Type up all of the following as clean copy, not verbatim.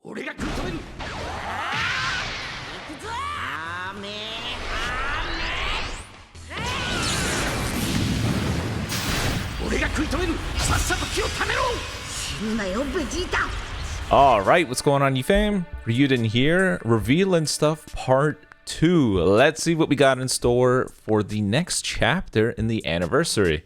俺が食い止める。行くぞ。俺が食い止める。さっさと気をためろ。死ぬなよ、ベジータ。Alright, what's going on, you fam? Raiyuden here, revealing stuff part 2. Let's see what we got in store for the next chapter in the anniversary.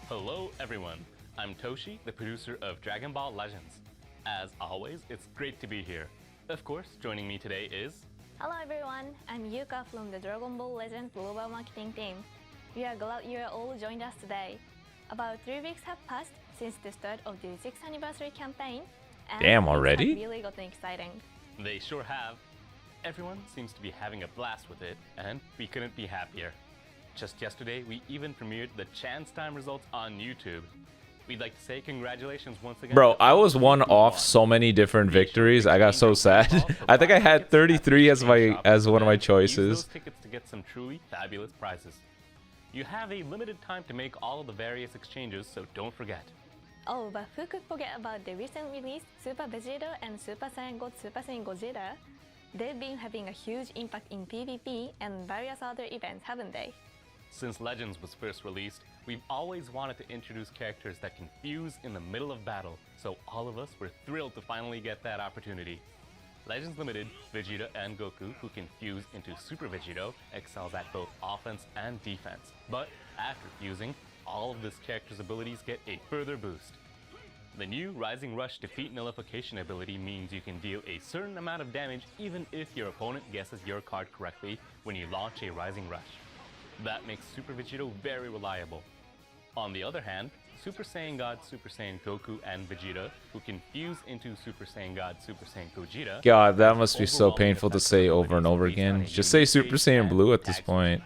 Hello everyone, I'm Toshi, the producer of Dragon Ball Legends. As always, it's great to be here. Of course, joining me today is... Hello everyone, I'm Yuka from the Dragon Ball Legends Global Marketing Team. We are glad you are all joined us today. About 3 weeks have passed since the start of the 6th anniversary campaign, and Damn, already? things have really gotten exciting. They sure have. Everyone seems to be having a blast with it, and we couldn't be happier. Just yesterday, we even premiered the chance time results on YouTube. We'd like to say congratulations once again. Bro, I was one off so many different victories. I got so sad. I think I had 33 as one of my choices. Use those tickets to get some truly fabulous prizes. You have a limited time to make all of the various exchanges, so don't forget. Oh, but who could forget about the recent release Super Vegeta and Super Saiyan God Super Saiyan Gogeta? They've been having a huge impact in PvP and various other events, haven't they? Since Legends was first released, we've always wanted to introduce characters that can fuse in the middle of battle, so all of us were thrilled to finally get that opportunity. Legends Limited, Vegeta and Goku, who can fuse into Super Vegito, excels at both offense and defense. But after fusing, all of this character's abilities get a further boost. The new Rising Rush Defeat Nullification ability means you can deal a certain amount of damage even if your opponent guesses your card correctly when you launch a Rising Rush. That makes Super Vegito very reliable. On the other hand, Super Saiyan God, Super Saiyan Goku, and Vegeta, who can fuse into Super Saiyan God, Super Saiyan Gogeta... God, that must be so painful to say over and over again. Just say Super Saiyan Blue at this point.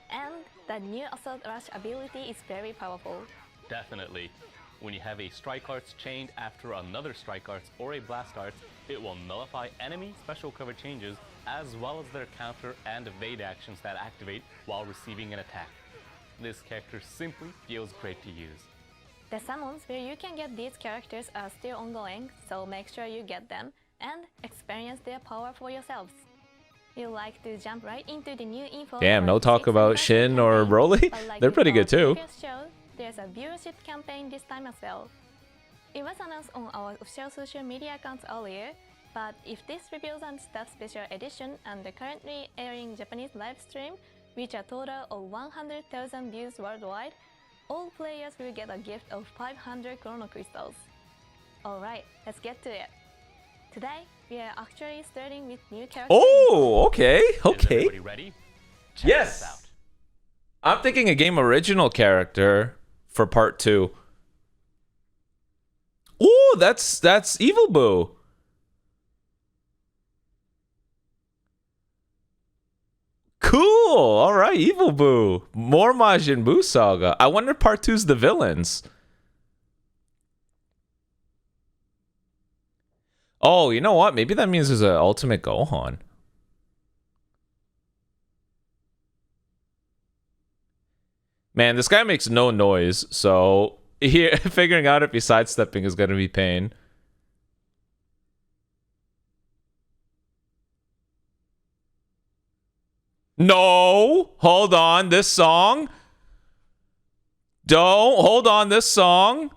And the new Assault Rush ability is very powerful. Definitely. When you have a Strike Arts chained after another Strike Arts or a Blast Arts, it will nullify enemy special cover changes as well as their counter and evade actions that activate while receiving an attack. This character simply feels great to use. The summons where you can get these characters are still ongoing, so make sure you get them and experience their power for yourselves. You'd like to jump right into the new info. Damn, no for talk the about 6th Shin or campaign, Broly? but like They're pretty in good our too. previous show, there's a viewership campaign this time as well. It was announced on our official social media accounts earlier, but if this Reveals and Stuff Special Edition and the currently airing Japanese live stream reach a total of 100,000 views worldwide, all players will get a gift of 500 Chrono Crystals. Alright, let's get to it. Today, we are actually starting with new characters. Oh, okay, Is okay. everybody ready? Check Yes. this out. I'm thinking a game original character for part 2. Ooh, that's Evil Boo. Cool. All right, Evil Boo. More MajinBlue Saga. I wonder if part 2's the villains. Oh, you know what? Maybe that means there's an Ultimate Gohan. Man, this guy makes no noise, so here figuring out if he's sidestepping is gonna be pain. No! Hold on, this song? Don't hold on, this song.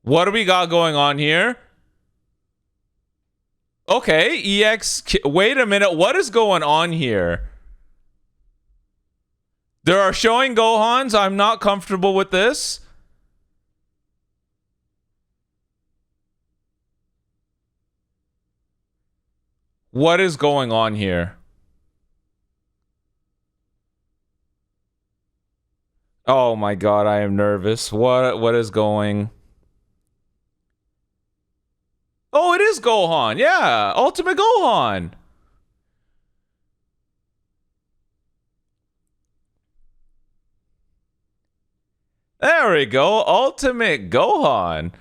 What do we got going on here? Okay, EX... Wait a minute, what is going on here? There are showing Gohans. I'm not comfortable with this. What is going on here? Oh my god, I am nervous. What is going... Oh, it is Gohan. Yeah, Ultimate Gohan. There we go. Ultimate Gohan.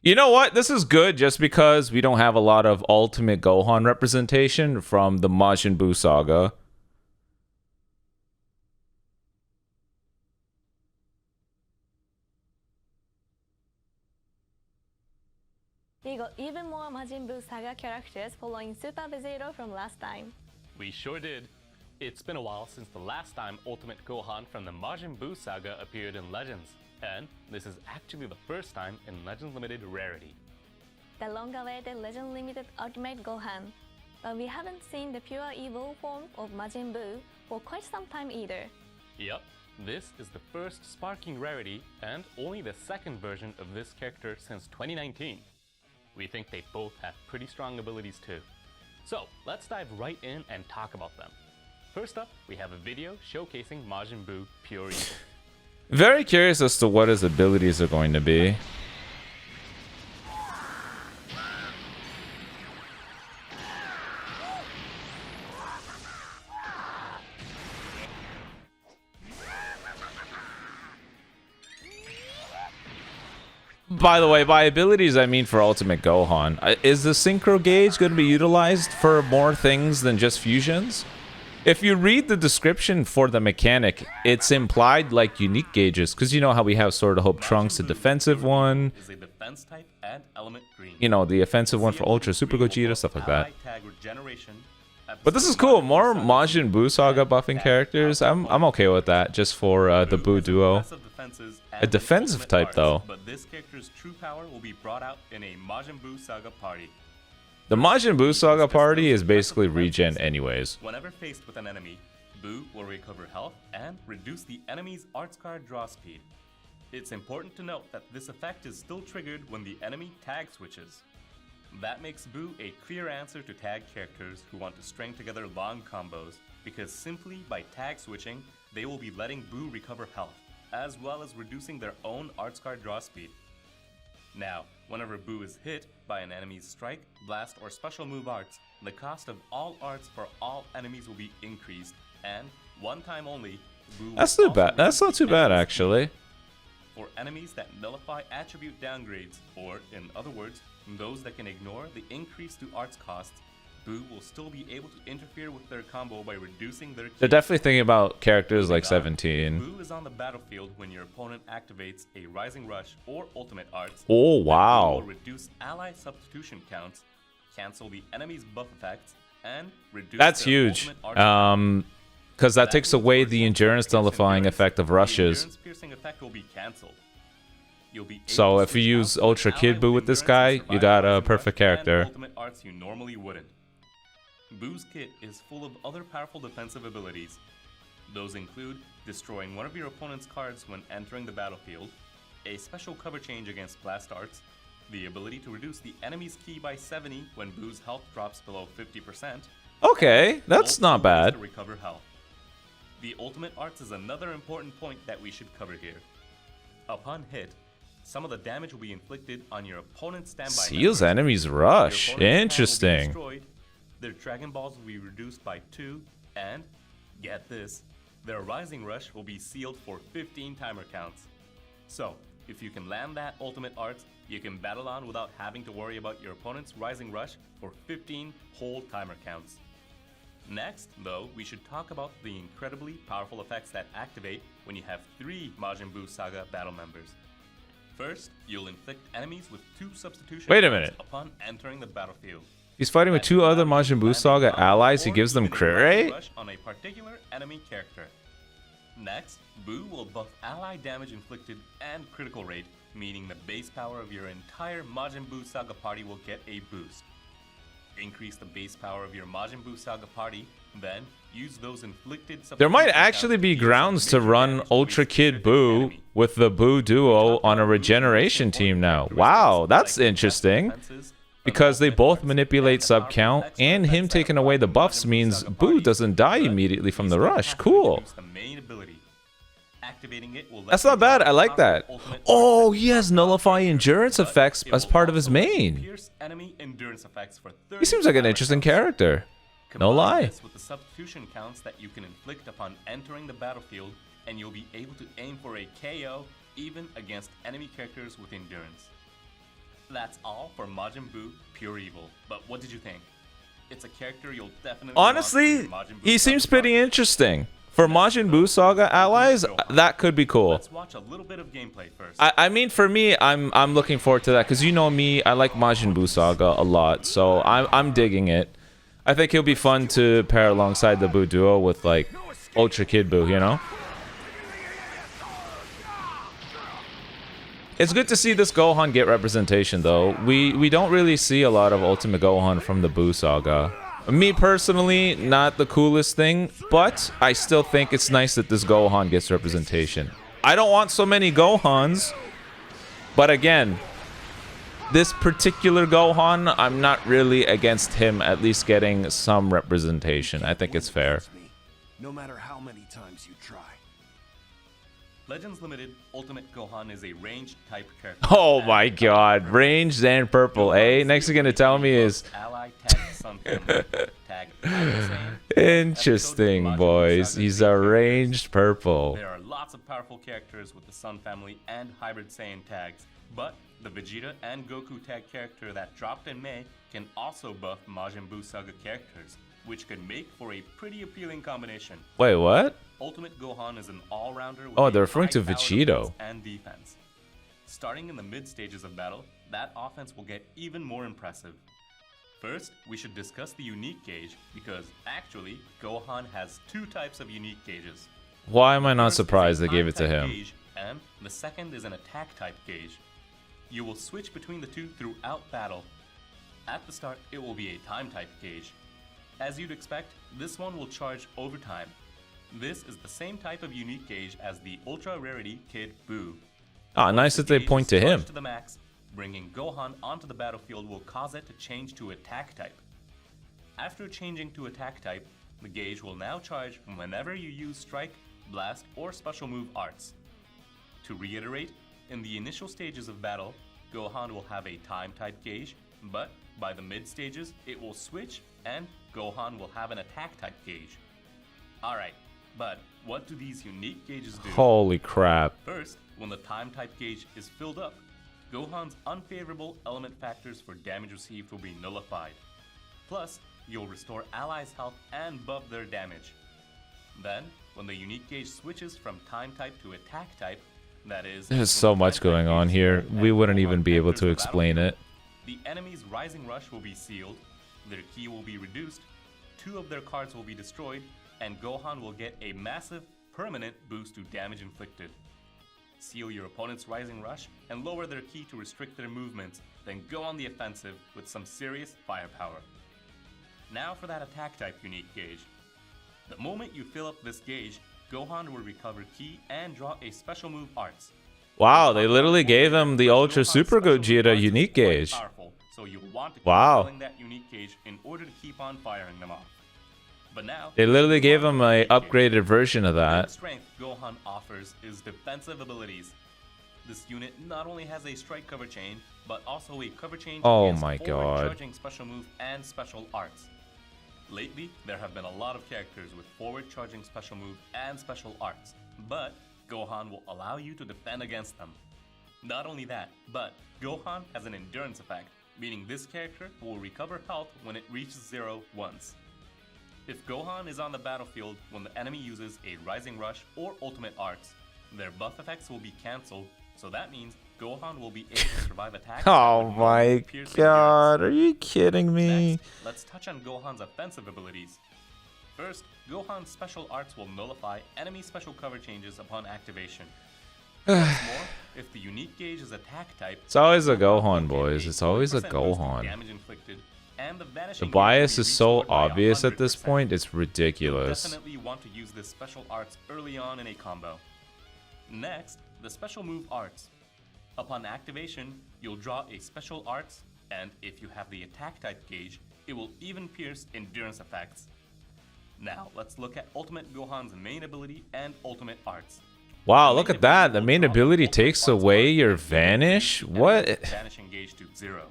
You know what? This is good just because we don't have a lot of Ultimate Gohan representation from the MajinBlue saga. We got even more MajinBlue saga characters following Super Zero from last time. We sure did. It's been a while since the last time Ultimate Gohan from the MajinBlue saga appeared in Legends, and this is actually the first time in Legends Limited Rarity. The long-awaited Legend Limited Ultimate Gohan, but we haven't seen the pure evil form of MajinBlue for quite some time either. Yep, this is the first sparking rarity and only the second version of this character since 2019. We think they both have pretty strong abilities too. So let's dive right in and talk about them. First up, we have a video showcasing MajinBlue Pure Evil. Very curious as to what his abilities are going to be. By the way, by abilities, I mean for Ultimate Gohan. Is the Synchro Gauge going to be utilized for more things than just fusions? If you read the description for the mechanic, it's implied like unique gauges, because you know how we have Sword of Hope Trunks, a defensive one. Is a defense type and element green. You know, the offensive one for Ultra Super Gogeta, stuff like that. But this is cool. More MajinBlue saga buffing characters. I'm okay with that, just for the Buu duo. A defensive type, though. But this character's true power will be brought out in a MajinBlue saga party. The MajinBlue saga party is basically regen anyways. Whenever faced with an enemy, Buu will recover health and reduce the enemy's arts card draw speed. It's important to note that this effect is still triggered when the enemy tag switches. That makes Buu a clear answer to tag characters who want to string together long combos, because simply by tag switching, they will be letting Buu recover health, as well as reducing their own arts card draw speed. Now, whenever Buu is hit by an enemy's strike, blast, or special move arts, the cost of all arts for all enemies will be increased, and one time only, Buu will That's not also bad. That's not reduce too the bad, enemy's actually. for enemies that nullify attribute downgrades, or in other words, those that can ignore the increase to arts costs, Buu will still be able to interfere with their combo by reducing their They're definitely thinking about characters like 17. Buu is on the battlefield when your opponent activates a Rising Rush or Ultimate Arts. Oh, Buu wow. will reduce ally substitution counts, cancel the enemy's buff effects, and reduce That's their huge. ultimate arts Because that takes away the endurance nullifying effect of rushes. The endurance piercing effect will be cancelled. You'll be So able to if you switch use out to Ultra an Kid ally Buu with this endurance guy, and you got survive a Rising perfect Rush and character. Ultimate arts you normally wouldn't. Buu's kit is full of other powerful defensive abilities. Those include destroying one of your opponent's cards when entering the battlefield, a special cover change against blast arts, the ability to reduce the enemy's ki by 70 when Buu's health drops below 50%. Okay, that's multiple not ways bad. to recover health. The ultimate arts is another important point that we should cover here. Upon hit, some of the damage will be inflicted on your opponent's standby Seals members. enemies Your rush. opponent's hand will be Interesting. destroyed, their Dragon Balls will be reduced by 2, and, get this, their Rising Rush will be sealed for 15 timer counts. So, if you can land that ultimate art, you can battle on without having to worry about your opponent's Rising Rush for 15 whole timer counts. Next, though, we should talk about the incredibly powerful effects that activate when you have 3 MajinBlue Saga battle members. First, you'll inflict enemies with 2 substitution Wait a counts minute. upon entering the battlefield. He's fighting with 2 other MajinBlue Saga allies. He gives them crit rate? Rush on a particular enemy character. Next, Buu will buff ally damage inflicted and critical rate, meaning the base power of your entire MajinBlue Saga party will get a boost. Increase the base power of your MajinBlue Saga party, then use those inflicted. There might substitution actually counts be use grounds to major run damage to Ultra waste Kid your Buu enemy. with the Buu duo on a regeneration team now. Wow, that's interesting. Because they both manipulate sub count, and him taking away the buffs means Buu doesn't die immediately from the rush. Cool. That's not bad. I like that. Oh, he has nullify endurance effects as part of his main. He seems like an interesting character. No lie. With the substitution counts that you can inflict upon entering the battlefield, and you'll be able to aim for a KO even against enemy characters with endurance. That's all for MajinBlue Pure Evil. But what did you think? It's a character you'll definitely Honestly, want for your Majin Buu he seems Saga pretty party. interesting. For Majin Buu Saga allies, that could be cool. Let's watch a little bit of gameplay first. I mean, for me, I'm looking forward to that because you know me, I like Majin Buu Saga a lot, so I'm digging it. I think he'll be fun to pair alongside the Buu duo with like Ultra Kid Buu, you know. It's good to see this Gohan get representation, though. We don't really see a lot of Ultimate Gohan from the Buu Saga. Me personally, not the coolest thing, but I still think it's nice that this Gohan gets representation. I don't want so many Gohans, but again, this particular Gohan, I'm not really against him at least getting some representation. I think it's fair. No matter how many times you try. Legends Limited Ultimate Gohan is a ranged type character. Oh my god, ranged and purple, eh? Next you're gonna tell me is... Ally tag Sun Family, tag Saiyan. Interesting, boys. He's a ranged purple. There are lots of powerful characters with the Sun Family and Hybrid Saiyan tags, but the Vegeta and Goku tag character that dropped in May can also buff Majin Buu Saga characters, which could make for a pretty appealing combination. Wait, what? Ultimate Gohan is an all-rounder with Oh, a they're referring high to power Vegito. defense and defense. Starting in the mid stages of battle, that offense will get even more impressive. First, we should discuss the unique gauge, because actually, Gohan has two types of unique gauges. Why am I not First is surprised a they gave it to time type him? gauge, and the second is an attack type gauge. You will switch between the two throughout battle. At the start, it will be a time type gauge. As you'd expect, this one will charge over time. This is the same type of unique gauge as the Ultra Rarity Kid Buu. Ah, nice that they Gauge point is to him. charged to the max, bringing Gohan onto the battlefield will cause it to change to attack type. After changing to attack type, the gauge will now charge whenever you use strike, blast, or special move arts. To reiterate, in the initial stages of battle, Gohan will have a time type gauge, but by the mid stages, it will switch and Gohan will have an attack type gauge. Alright, but what do these unique gauges do? Holy crap. First, when the time type gauge is filled up, Gohan's unfavorable element factors for damage received will be nullified. Plus, you'll restore allies' health and buff their damage. Then, when the unique gauge switches from time type to attack type, that is, There's so much going on here. We wouldn't even be able to explain it. The enemy's Rising Rush will be sealed, their ki will be reduced, 2 of their cards will be destroyed, and Gohan will get a massive, permanent boost to damage inflicted. Seal your opponent's Rising Rush and lower their ki to restrict their movements, then go on the offensive with some serious firepower. Now for that attack type unique gauge. The moment you fill up this gauge, Gohan will recover ki and draw a special move arts. Wow, they literally gave him the Ultra Gohan's Super special move Gogeta arts is unique quite gauge. powerful, so you'll want to keep Wow. filling that unique gauge in order to keep on firing them off. But now, They literally gave him a unique gauge. upgraded version of The that. strength Gohan offers is defensive abilities. This unit not only has a strike cover chain, but also a cover chain Oh against my forward God. charging special move and special arts. Lately, there have been a lot of characters with forward charging special move and special arts, but Gohan will allow you to defend against them. Not only that, but Gohan has an endurance effect, meaning this character will recover health when it reaches 0 once. If Gohan is on the battlefield when the enemy uses a Rising Rush or Ultimate Arts, their buff effects will be cancelled, so that means Gohan will be able to survive attacks. Oh with my normal piercing god, darts. are you kidding me? Next, let's touch on Gohan's offensive abilities. First, Gohan's special arts will nullify enemy special cover changes upon activation. What's more, if the unique gauge is attack type, It's always a Gohan Gohan, will get boys. a It's always a 40% boost to Gohan. damage inflicted, and the The vanishing bias gauge will is be so restored by obvious at this 100%. point, it's You'll ridiculous. definitely want to use this special arts early on in a combo. Next, the special move arts. Upon activation, you'll draw a special arts, and if you have the attack type gauge, it will even pierce endurance effects. Now, let's look at Ultimate Gohan's main ability and Ultimate Arts. Wow, The look main at that. ability The will main drop ability Ultimate takes Arts away arts your and vanish? and What? reduce Vanishing gauge to 0.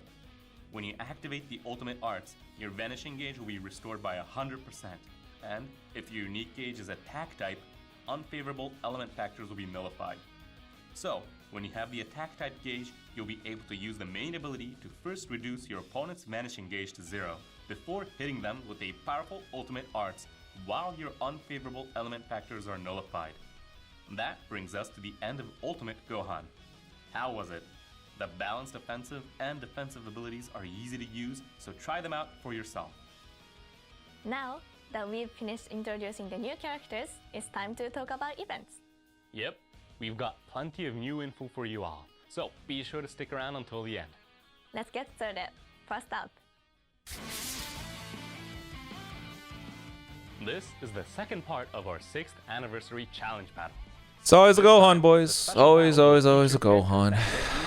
When you activate the Ultimate Arts, your vanishing gauge will be restored by 100%. And if your unique gauge is attack type, unfavorable element factors will be nullified. So, when you have the attack type gauge, you'll be able to use the main ability to first reduce your opponent's vanishing gauge to 0, before hitting them with a powerful ultimate arts, while your unfavorable element factors are nullified. That brings us to the end of Ultimate Gohan. How was it? The balanced offensive and defensive abilities are easy to use, so try them out for yourself. Now that we've finished introducing the new characters, it's time to talk about events. Yep, we've got plenty of new info for you all, so be sure to stick around until the end. Let's get started. First up, This is the second part of our 6th anniversary challenge battle. It's always a Gohan, boys. Always, always, always a Gohan.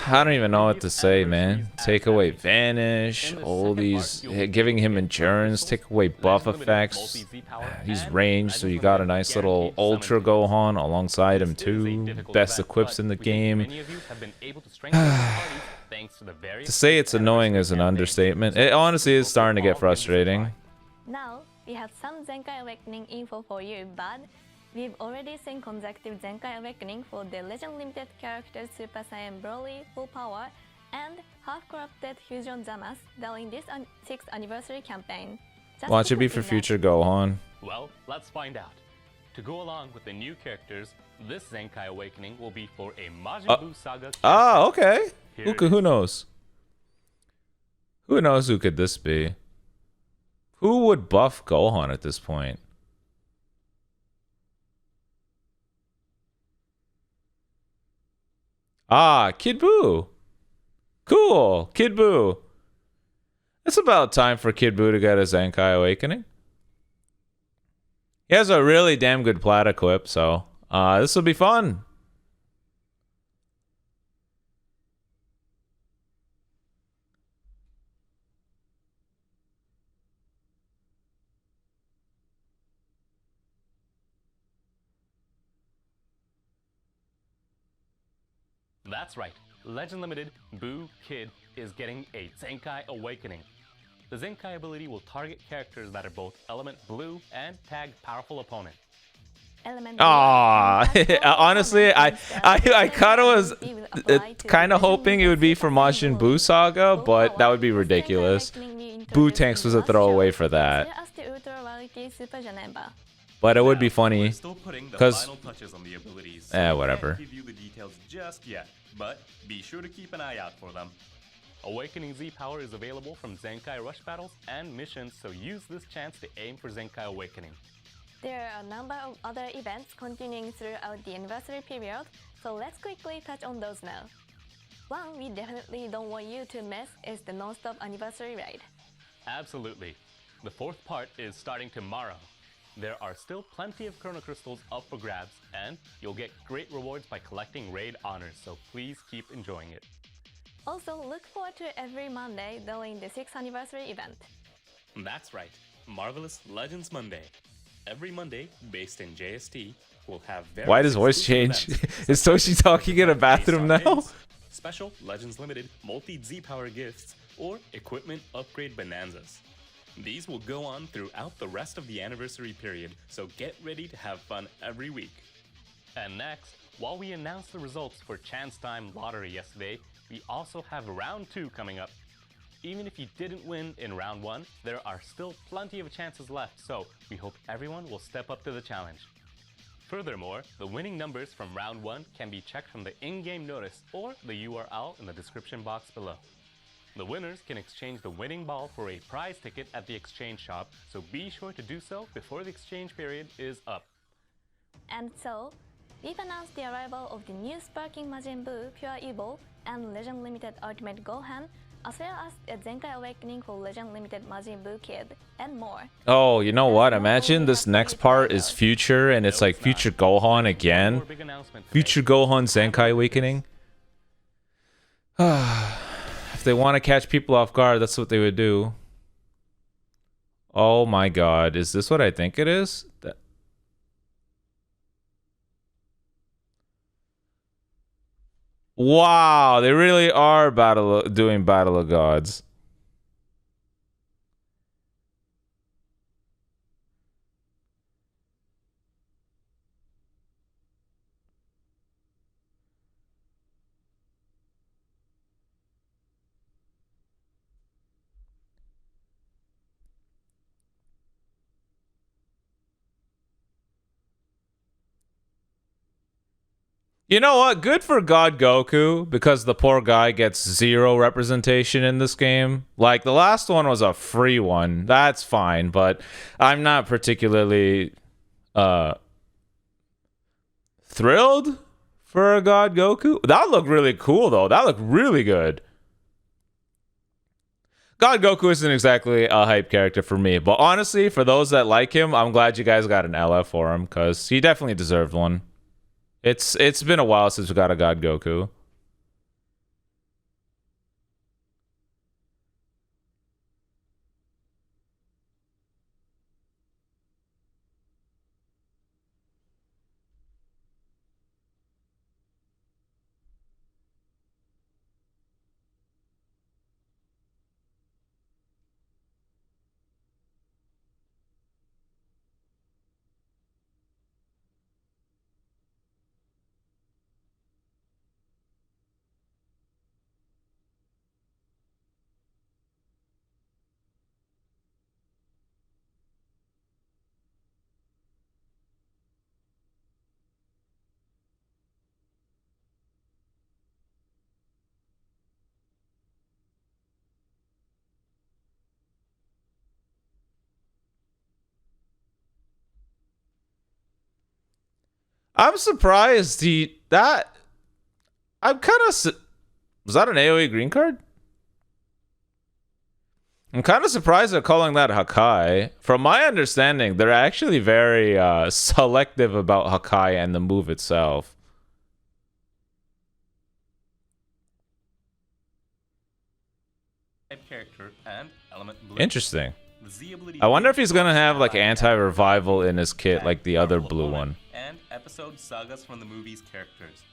I don't even know what to say, man. Take away Vanish, all these, giving him endurance, take away buff effects. He's ranged, so you got a nice little Ultra Gohan alongside him too. Best equips in the game. To say it's annoying is an understatement. It honestly is starting to get frustrating. now we have some Zenkai Awakening info for you, but we've already seen consecutive Zenkai Awakening for the Legend Limited characters Super Saiyan Broly Full Power and half-corrupted Fusion Zamas during this 6th anniversary campaign. Just Watch to it be for confirm that. future Gohan. Well, let's find out. To go along with the new characters, this Zenkai Awakening will be for a MajinBlue Saga character. Ah, okay. Here it Who is. knows? Who knows who could this be? Who would buff Gohan at this point? Ah, Kid Buu. Cool, Kid Buu. It's about time for Kid Buu to get a Zenkai Awakening. He has a really damn good plat equip, so this will be fun. That's right, Legend Limited Buu Kid is getting a Zenkai Awakening. The Zenkai ability will target characters that are both Element Blue and tag Powerful Opponent. Element Ah, Blue and honestly, I Powerful kind of was Ability will apply to kind of Legend hoping it would be for Limited Majin Super Saiyan Buu Saga, Full but that would be Power. This Zenkai ridiculous. Awakening we Buu introduced Tanks in was the a last throwaway show, for that. as well as the Ultra Rarity Super Janemba. But it would be Now, funny. we're still putting the 'cause- final touches on the abilities, so Eh, we whatever. can't give you the details just yet, but be sure to keep an eye out for them. Awakening Z Power is available from Zenkai Rush battles and missions, so use this chance to aim for Zenkai Awakening. There are a number of other events continuing throughout the anniversary period, so let's quickly touch on those now. One we definitely don't want you to miss is the non-stop anniversary raid. Absolutely. The 4th part is starting tomorrow. There are still plenty of Chrono Crystals up for grabs, and you'll get great rewards by collecting raid honors, so please keep enjoying it. Also, look forward to every Monday during the 6th anniversary event. That's right, Marvelous Legends Monday. Every Monday, based in JST, we'll have various Why does voice exclusive change? events. Is Toshi talking in a bathroom Based on now? names, special Legends Limited multi-Z Power gifts, or equipment upgrade bonanzas. These will go on throughout the rest of the anniversary period, so get ready to have fun every week. And next, while we announced the results for Chance Time Lottery yesterday, we also have Round 2 coming up. Even if you didn't win in Round 1, there are still plenty of chances left, so we hope everyone will step up to the challenge. Furthermore, the winning numbers from Round 1 can be checked from the in-game notice or the URL in the description box below. The winners can exchange the winning ball for a prize ticket at the exchange shop, so be sure to do so before the exchange period is up. And so, we've announced the arrival of the new Sparking MajinBlue Pure Evil and Legend Limited Ultimate Gohan, as well as a Zenkai Awakening for Legend Limited MajinBlue Kid, and more. Oh, you know what? Imagine this next part is future, and it's like future Gohan again. Big announcement today. Future Gohan Zenkai Awakening. If they want to catch people off guard, that's what they would do. Oh my god, is this what I think it is? Wow, they really are doing Battle of Gods. You know what? Good for God Goku, because the poor guy gets 0 representation in this game. Like, the last one was a free one. That's fine, but I'm not particularly thrilled for a God Goku. That looked really cool, though. That looked really good. God Goku isn't exactly a hype character for me, but honestly, for those that like him, I'm glad you guys got an LF for him, because he definitely deserved one. It's been a while since we got a God Goku. I'm surprised I'm kind of... Was that an AoE green card? I'm kind of surprised they're calling that Hakai. From my understanding, they're actually very selective about Hakai and the move itself. Character and element blue. Interesting. The Z ability I wonder if he's gonna have like anti-revival in his kit like the other blue one. And episode sagas from the movie's characters.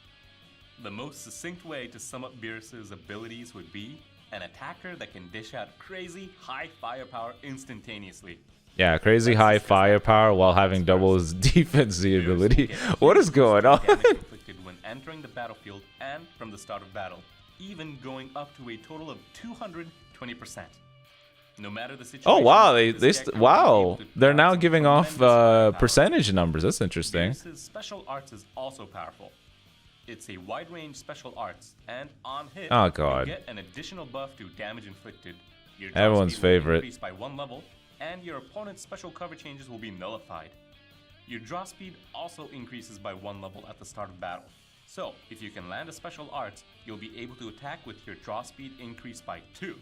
The most succinct way to sum up Beerus's abilities would be an attacker that can dish out crazy high firepower instantaneously. Yeah, crazy high firepower while having double his defense ability. What is going on? Damage inflicted when entering the battlefield and from the start of battle, even going up to a total of 220%. No matter the situation. Oh wow, they're now giving off percentage numbers. That's interesting. Beerus's special arts is also powerful. It's a wide range special arts, and on hit, Oh, God. you get an additional buff to damage inflicted. Your draw Everyone's speed will favorite. increase by 1 level, and your opponent's special cover changes will be nullified. Your draw speed also increases by 1 level at the start of battle. So, if you can land a special art, you'll be able to attack with your draw speed increased by 2.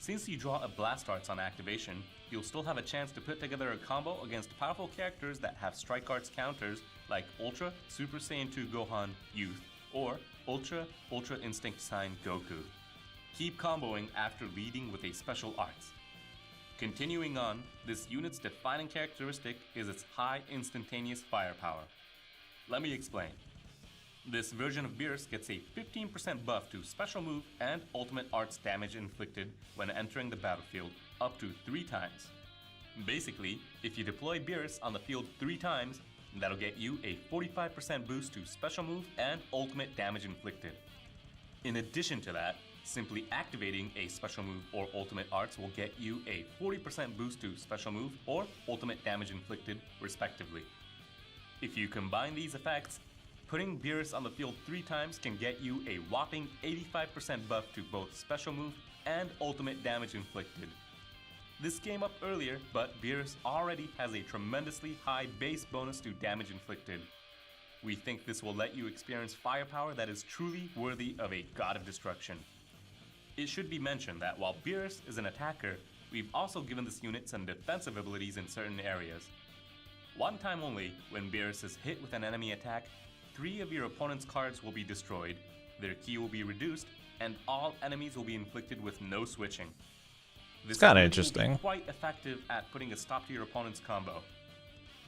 Since you draw a blast arts on activation, you'll still have a chance to put together a combo against powerful characters that have strike arts counters like Ultra Super Saiyan 2 Gohan Youth or Ultra Instinct Saiyan Goku. Keep comboing after leading with a special arts. Continuing on, this unit's defining characteristic is its high instantaneous firepower. Let me explain. This version of Beerus gets a 15% buff to special move and ultimate arts damage inflicted when entering the battlefield, up to 3 times. Basically, if you deploy Beerus on the field 3 times, that'll get you a 45% boost to special move and ultimate damage inflicted. In addition to that, simply activating a special move or ultimate arts will get you a 40% boost to special move or ultimate damage inflicted, respectively. If you combine these effects, putting Beerus on the field 3 times can get you a whopping 85% buff to both special move and ultimate damage inflicted. This came up earlier, but Beerus already has a tremendously high base bonus to damage inflicted. We think this will let you experience firepower that is truly worthy of a God of Destruction. It should be mentioned that while Beerus is an attacker, we've also given this unit some defensive abilities in certain areas. One time only, when Beerus is hit with an enemy attack, 3 of your opponent's cards will be destroyed, their ki will be reduced, and all enemies will be inflicted with no switching. This It's kinda ability interesting. will be quite effective at putting a stop to your opponent's combo.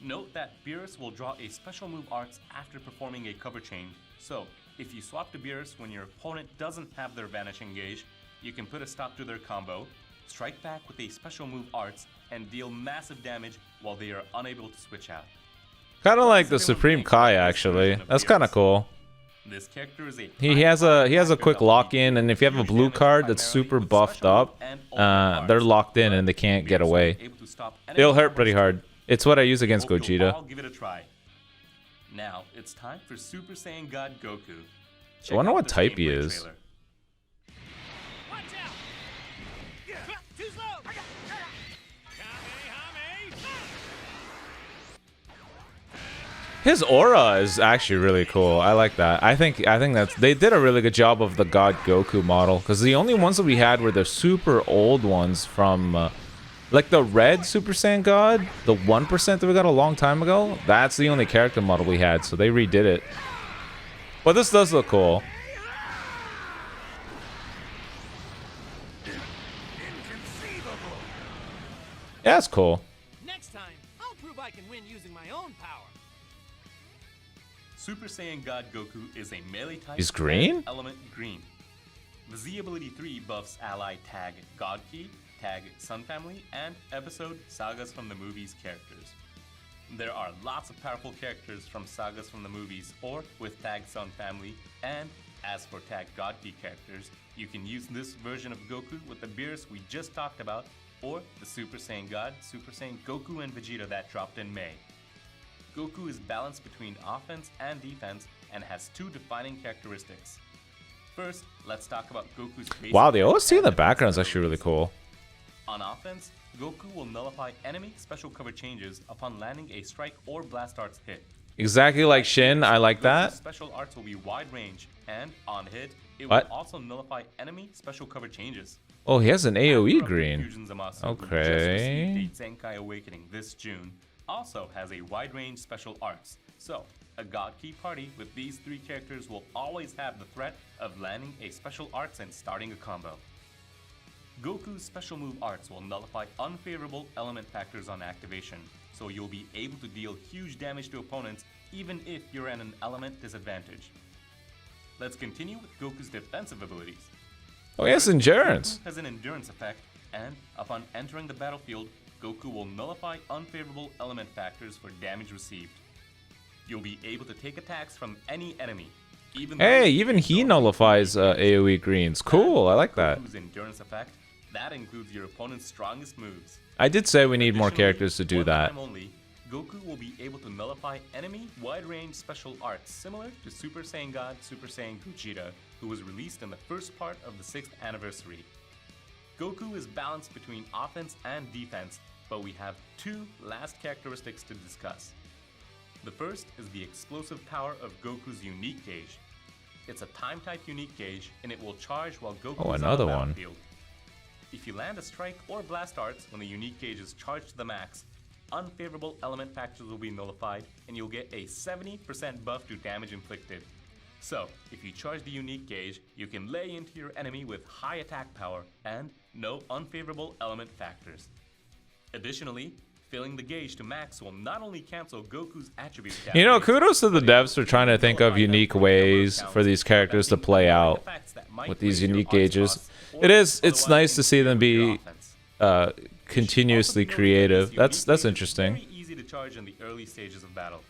Note that Beerus will draw a special move arts after performing a cover change, so if you swap to Beerus when your opponent doesn't have their Vanish engaged, you can put a stop to their combo, strike back with a special move arts, and deal massive damage while they are unable to switch out. Kind of like the Supreme Kai, actually. That's kind of cool. This character is a He has a quick lock-in, and if you have a blue card that's super buffed up, they're locked in and they can't get away. It'll hurt pretty hard. It's what I use against Hope you'll Gogeta. all give it a try. Now it's time for Super Saiyan God Goku. I wonder out what this type he gameplay is. trailer. Watch out! Too slow! His aura is actually really cool. I like that. I think that's they did a really good job of the God Goku model, because the only ones that we had were the super old ones from like the red Super Saiyan God, the 1% that we got a long time ago. That's the only character model we had, so they redid it. But this does look cool. Yeah, it's cool. Next time, I'll prove I can win using my own power. Super Saiyan God Goku is a melee type. He's green? and Element green. The Z ability 3 buffs ally tag God Key, tag Sun Family, and episode Sagas from the Movies characters. There are lots of powerful characters from Sagas from the Movies or with tag Sun Family, and as for tag God Key characters, you can use this version of Goku with the Beerus we just talked about, or the Super Saiyan God, Super Saiyan Goku and Vegeta that dropped in May. Goku is balanced between offense and defense and has two defining characteristics. First, let's talk about Goku's basic. Wow, the OST in the and background is defense actually really cool. on offense, Goku will nullify enemy special cover changes upon landing a strike or blast arts hit. Exactly like Shin. I like Goku's that. special arts will be wide range, and on hit, it What? will also nullify enemy special cover changes. Oh, he has an After AoE Upgrade green. Fusion Zamasu, who Okay. just received a Zenkai Awakening this June, also has a wide range special arts. So, a God Key party with these three characters will always have the threat of landing a special arts and starting a combo. Goku's special move arts will nullify unfavorable element factors on activation, so you'll be able to deal huge damage to opponents even if you're at an element disadvantage. Let's continue with Goku's defensive abilities. Oh, he has endurance. Goku has an endurance effect, and upon entering the battlefield, Goku will nullify unfavorable element factors for damage received. You'll be able to take attacks from any enemy, even though Hey, even he nullifies AoE greens. Cool, I like that. Goku's endurance effect, that includes your opponent's strongest moves. I did say we need more Additionally, characters to do one that. time only, Goku will be able to nullify enemy wide-range special arts similar to Super Saiyan God Super Saiyan Gogeta, who was released in the first part of the 6th anniversary. Goku is balanced between offense and defense, but we have two last characteristics to discuss. The first is the explosive power of Goku's unique gauge. It's a time-type unique gauge, and it will charge while Goku Oh, is another on the one. battlefield. If you land a strike or blast arts when the unique gauge is charged to the max, unfavorable element factors will be nullified, and you'll get a 70% buff to damage inflicted. So, if you charge the unique gauge, you can lay into your enemy with high attack power and no unfavorable element factors. Additionally, filling the gauge to max will not only cancel Goku's attribute damage, You know, kudos to the but it will devs for trying to think of nullify them unique for a number of ways counts, for these characters to preventing play combined out effects that might with these raise your unique arts gauges. costs or It's otherwise nice to see them interfere with your be offense. continuously Also, note that creative. these That's unique gauges are interesting. Very easy to charge in the early stages of battle.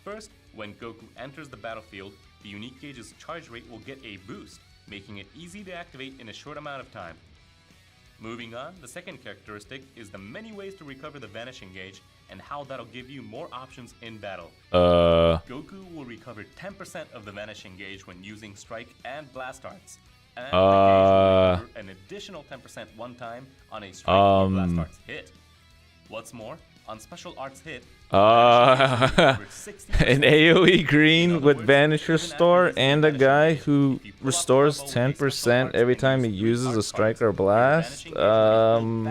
First, when Goku enters the battlefield, the unique gauge's charge rate will get a boost, making it easy to activate in a short amount of time. Moving on, the second characteristic is the many ways to recover the vanishing gauge and how that'll give you more options in battle. Goku will recover 10% of the vanishing gauge when using strike and blast arts. And the gauge will recover an additional 10% one time on a strike or blast arts hit. What's more, on special arts hit, an AoE green with Vanish Restore and a guy who restores 10% every time he uses a strike or blast. And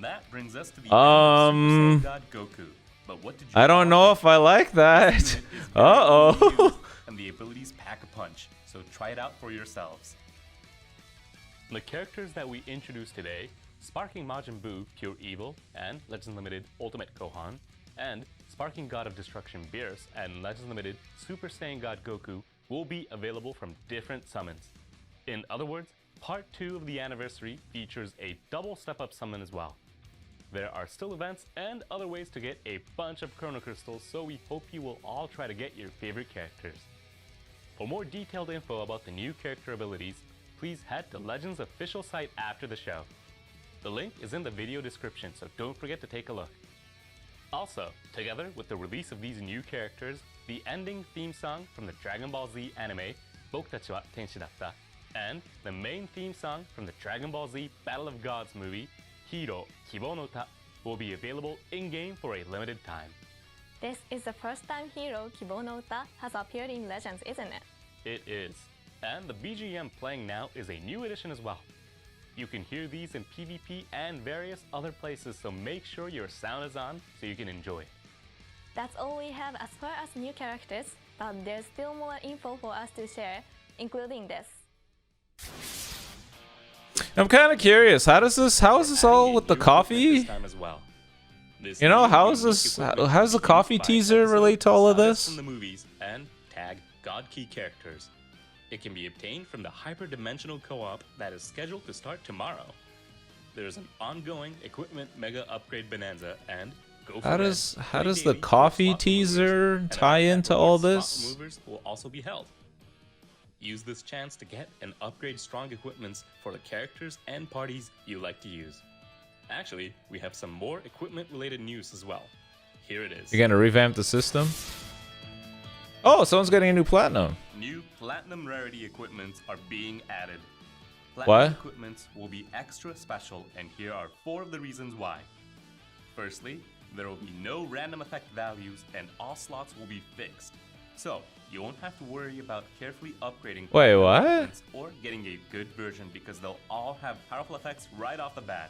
that brings us to the end of Super Saiyan God Goku. But what did you I don't know if I like that. Uh-oh. And the abilities pack a punch, so try it out for yourselves. The characters that we introduced today, Sparking MajinBlue Pure Evil and Legends Limited Ultimate Gohan, and Sparking God of Destruction Beerus and Legends Limited Super Saiyan God Goku will be available from different summons. In other words, Part 2 of the anniversary features a double step-up summon as well. There are still events and other ways to get a bunch of Chrono Crystals, so we hope you will all try to get your favorite characters. For more detailed info about the new character abilities, please head to Legends' official site after the show. The link is in the video description, so don't forget to take a look. Also, together with the release of these new characters, the ending theme song from the Dragon Ball Z anime, 僕たちは天使だった, and the main theme song from the Dragon Ball Z Battle of Gods movie, Hero Kibo no Uta, will be available in-game for a limited time. This is the first time Hero Kibo no Uta has appeared in Legends, isn't it? It is. And the BGM playing now is a new edition as well. You can hear these in PvP and various other places, so make sure your sound is on so you can enjoy it. That's all we have as far as new characters, but there's still more info for us to share, including this. I'm kind of curious. How is this all with the coffee? You know, how does the coffee teaser relate to all of this? From the movies and tag God Key characters. It can be obtained from the hyper-dimensional co-op that is scheduled to start tomorrow. There's an ongoing equipment mega upgrade bonanza and how does the coffee teaser tie into all this? Movers will also be held. Use this chance to get and upgrade strong equipments for the characters and parties you like to use. Actually, we have some more equipment-related news as well. Here it is. You're gonna revamp the system? Oh, someone's getting a new platinum. New platinum rarity equipments are being added. What? Platinum equipments will be extra special, and here are 4 of the reasons why. Firstly, there will be no random effect values, and all slots will be fixed. So, you won't have to worry about carefully upgrading Wait, what? equipments or getting a good version because they'll all have powerful effects right off the bat.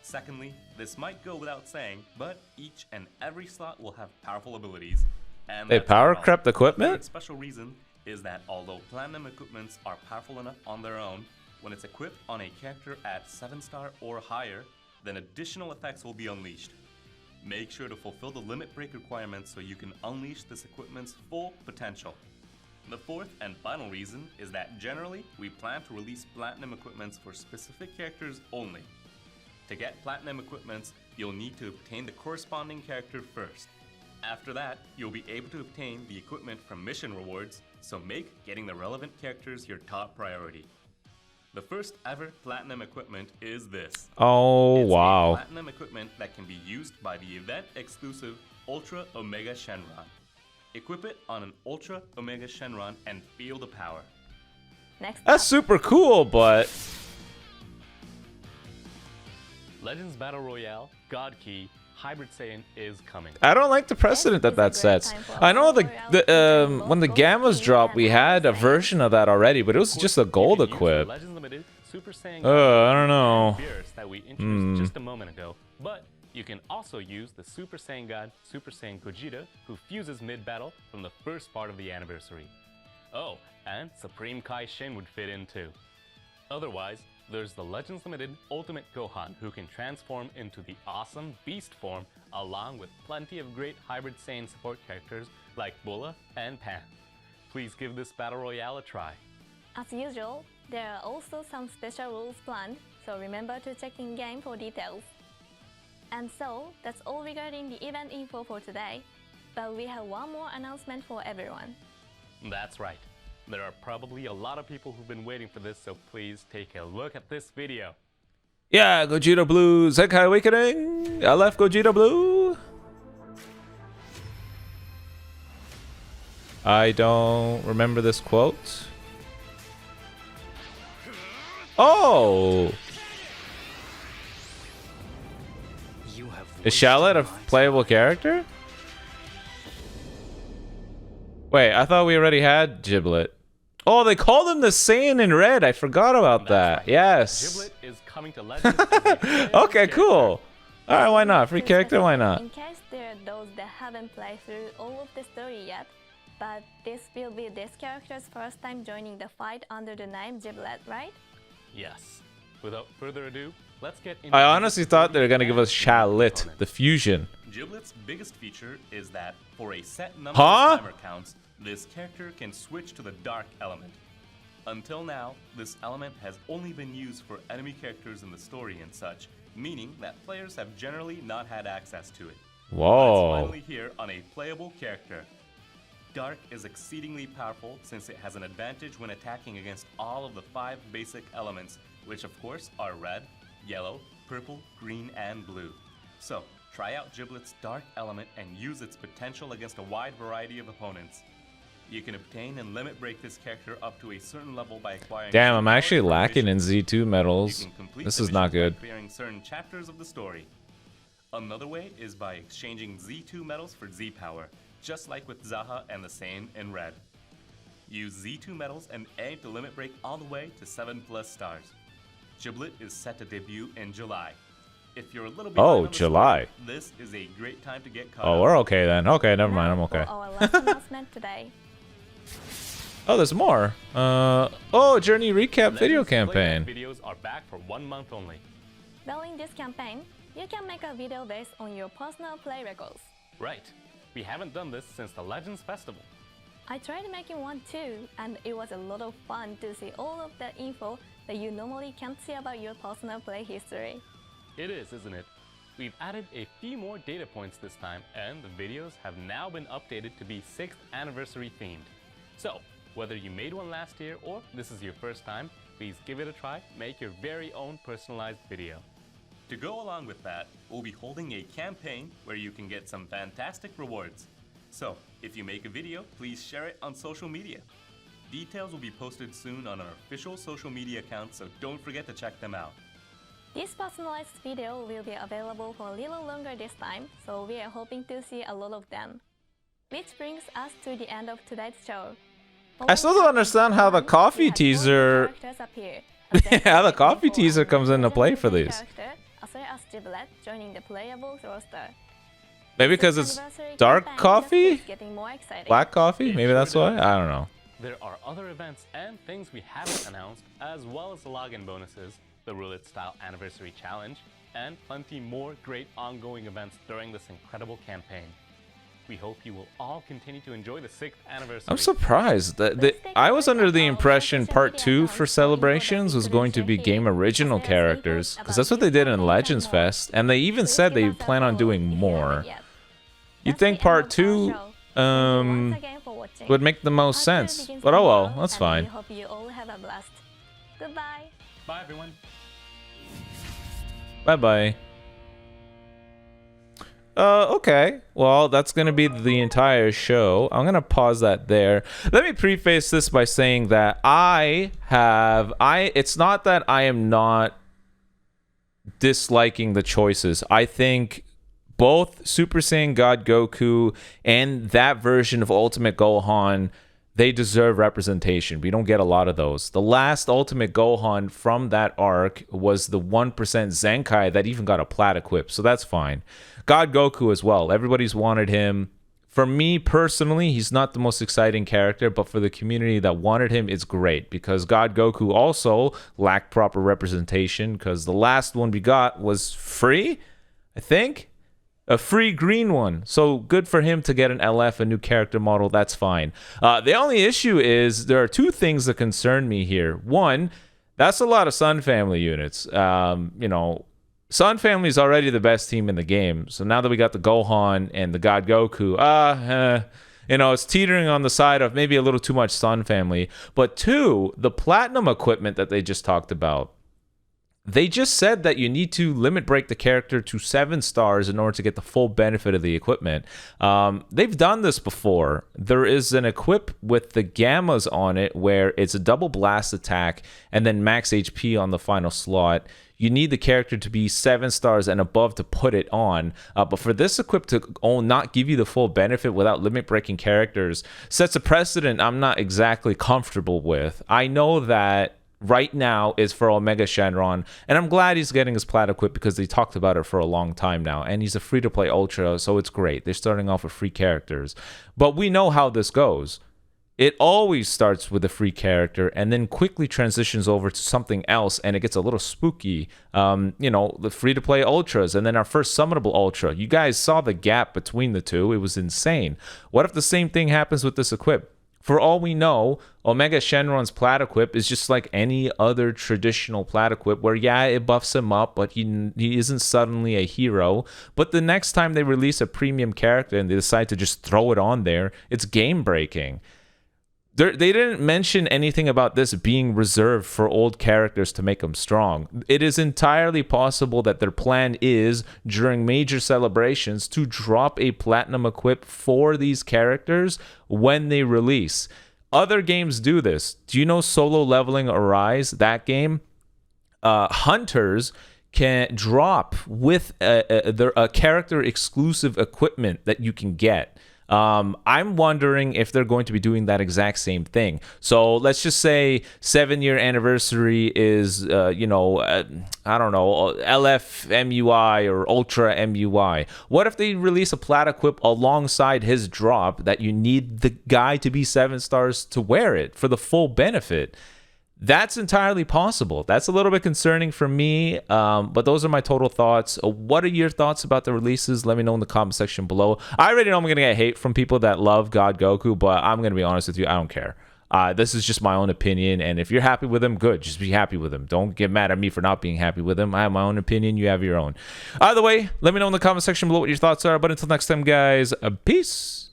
Secondly, this might go without saying, but each and every slot will have powerful abilities. And They that's power not all. crept The equipment? third special reason is that although platinum equipments are powerful enough on their own, when it's equipped on a character at 7-star or higher, then additional effects will be unleashed. Make sure to fulfill the limit break requirements so you can unleash this equipment's full potential. The fourth and final reason is that generally we plan to release platinum equipments for specific characters only. To get platinum equipments, you'll need to obtain the corresponding character first. After that, you'll be able to obtain the equipment from mission rewards, so make getting the relevant characters your top priority. The first ever platinum equipment is this. Oh, It's wow. a platinum equipment that can be used by the event-exclusive Ultra Omega Shenron. Equip it on an Ultra Omega Shenron and feel the power. Next That's up, super cool, but Legends Battle Royale, God Key, Hybrid Saiyan is coming. I don't like the precedent that sets. I know when the Gammas dropped, we had a version of that already, but it was just a gold You can use the equip. Legends Limited Super Saiyan I don't know. Beerus that we introduced just a moment ago, but you can also use the Super Saiyan God, Super Saiyan Gogeta, who fuses mid-battle from the first part of the anniversary. Oh, and Supreme Kai Shin would fit in too. Otherwise, there's the Legends Limited Ultimate Gohan, who can transform into the awesome Beast form, along with plenty of great Hybrid Saiyan support characters like Bulla and Pan. Please give this Battle Royale a try. as usual, there are also some special rules planned, so remember to check in-game for details. And so, that's all regarding the event info for today, but we have one more announcement for everyone. That's right. There are probably a lot of people who've been waiting for this, so please take a look at this video. Yeah, Gogeta Blue, Zenkai Awakening. I left Gogeta Blue. I don't remember this quote. Oh! Is Shallot a playable character? Wait, I thought we already had Giblet. Oh, they called him the Saiyan in Red. I forgot about that. Right. Yes. Giblet is coming to Legends. as a brand new Okay, character. cool. All right, why not? Free To character, why specify, not? In case there are those that haven't played through all of the story yet, but this will be this character's first time joining the fight under the name Giblet, right? Yes. Without further ado, let's get into I honestly thought they were gonna give us Shallot, the fusion. Giblet's biggest feature is that for a set number Huh? of timer counts, this character can switch to the dark element. Until now, this element has only been used for enemy characters in the story and such, meaning that players have generally not had access to it. But it's Whoa. finally here on a playable character. Dark is exceedingly powerful since it has an advantage when attacking against all of the 5 basic elements, which of course are red, yellow, purple, green, and blue. So, Try out Giblet's Dark Element and use its potential against a wide variety of opponents. You can obtain and limit break this character up to a certain level by acquiring... Damn, I'm actually lacking in Z2 medals. This is not good. By clearing certain chapters of the story. Another way is by exchanging Z2 medals for Z power, just like with Zaha and the Saiyan in red. Use Z2 medals and aim to limit break all the way to 7+ stars. Giblet is set to debut in July. If you're a little bit Oh, July. Story, this is a great time to get caught Oh, up. we're okay then. Okay, never mind. I'm Now okay. for our last announcement today. Oh, there's more. Oh, Journey Recap video Legends campaign. Playback videos are back for 1 month only. Well, in this campaign, you can make a video based on your personal play records. Right. We haven't done this since the Legends Festival. I tried making one too, and it was a lot of fun to see all of the info that you normally can't see about your personal play history. It is, isn't it? We've added a few more data points this time, and the videos have now been updated to be 6th anniversary themed. So, whether you made one last year or this is your first time, please give it a try, make your very own personalized video. To go along with that, we'll be holding a campaign where you can get some fantastic rewards. So, if you make a video, please share it on social media. Details will be posted soon on our official social media accounts, so don't forget to check them out. This personalized video will be available for a little longer this time, so we are hoping to see a lot of them. Which brings us to the end of today's show. I still don't understand how the coffee teaser... Yeah, the coffee teaser comes into play for these. As well as Giblet joining the playable roster. Maybe because it's dark coffee? Getting more exciting. Black coffee? Maybe that's why? I don't know. There are other events and things we haven't announced, as well as the login bonuses, the Roulette Style Anniversary Challenge, and plenty more great ongoing events during this incredible campaign. We hope you will all continue to enjoy the 6th anniversary. I'm surprised. I was under the impression part 2 for Celebrations was going to be game original characters, because that's what they did in Legends Fest, and they even said they plan on doing more. You'd think part 2 would make the most sense, but oh well, that's fine. Hope you all have a blast. Goodbye. Bye, everyone. Bye-bye. Okay. Well, that's going to be the entire show. I'm going to pause that there. Let me preface this by saying that it's not that I am not disliking the choices. I think both Super Saiyan God Goku and that version of Ultimate Gohan, they deserve representation. We don't get a lot of those. The last Ultimate Gohan from that arc was the 1% Zenkai that even got a plat equip, so that's fine. God Goku as well. Everybody's wanted him. For me personally, he's not the most exciting character, but for the community that wanted him, it's great because God Goku also lacked proper representation because the last one we got was free, I think. A free green one. So good for him to get an LF, a new character model. That's fine. The only issue is there are two things that concern me here. One, that's a lot of Sun Family units. Sun Family is already the best team in the game. So now that we got the Gohan and the God Goku, it's teetering on the side of maybe a little too much Sun Family. But two, the platinum equipment that they just talked about. They just said that you need to limit break the character to 7 stars in order to get the full benefit of the equipment. They've done this before. There is an equip with the gammas on it where it's a double blast attack and then max HP on the final slot. You need the character to be 7 stars and above to put it on. But for this equip to not give you the full benefit without limit breaking characters sets a precedent I'm not exactly comfortable with. I know that right now is for Omega Shenron, and I'm glad he's getting his plat equip because they talked about it for a long time now, and he's a free-to-play Ultra, so it's great. They're starting off with free characters. But we know how this goes. It always starts with a free character and then quickly transitions over to something else, and it gets a little spooky. The free-to-play Ultras, and then our first summonable Ultra. You guys saw the gap between the two. It was insane. What if the same thing happens with this equip? For all we know, Omega Shenron's plat equip is just like any other traditional plat equip where, yeah, it buffs him up, but he isn't suddenly a hero. But the next time they release a premium character and they decide to just throw it on there, it's game breaking. They didn't mention anything about this being reserved for old characters to make them strong. It is entirely possible that their plan is, during major celebrations, to drop a platinum equip for these characters when they release. Other games do this. Do you know Solo Leveling Arise, that game? Hunters can drop with a character exclusive equipment that you can get. I'm wondering if they're going to be doing that exact same thing. So let's just say 7-year anniversary is, I don't know, LF MUI or Ultra MUI. What if they release a plat equip alongside his drop that you need the guy to be 7 stars to wear it for the full benefit? That's entirely possible. That's a little bit concerning for me, but those are my total thoughts. What are your thoughts about the releases? Let me know in the comment section below. I already know I'm going to get hate from people that love God Goku, but I'm going to be honest with you, I don't care. This is just my own opinion, and if you're happy with him, good. Just be happy with him. Don't get mad at me for not being happy with him. I have my own opinion. You have your own. Either way, let me know in the comment section below what your thoughts are. But until next time, guys, peace.